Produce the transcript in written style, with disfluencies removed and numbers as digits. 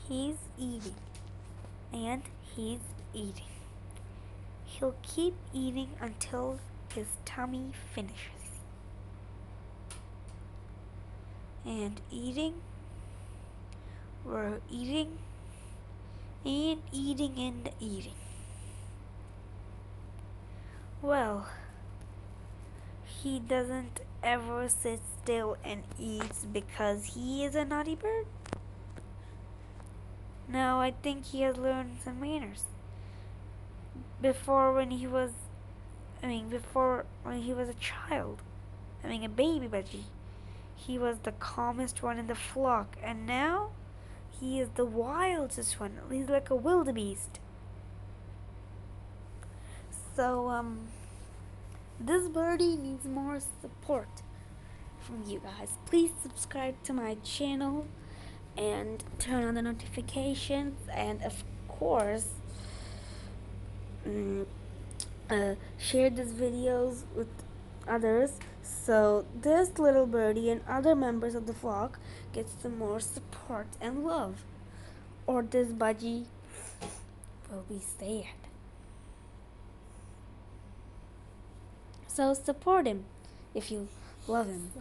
He's eating, and he's eating. He'll keep eating until his tummy finishes. And eating, we're eating, and eating and eating. Well, he doesn't ever sit still and eats because he is a naughty bird. No, I think he has learned some manners. Before when he was before when he was a child, a baby budgie, he was the calmest one in the flock, and now he is the wildest one. He's like a wildebeest. So, this birdie needs more support from you guys. Please subscribe to my channel and turn on the notifications, and of course, share these videos with others so this little birdie and other members of the flock get some more support and love, or this budgie will be sad. So support him if you love him.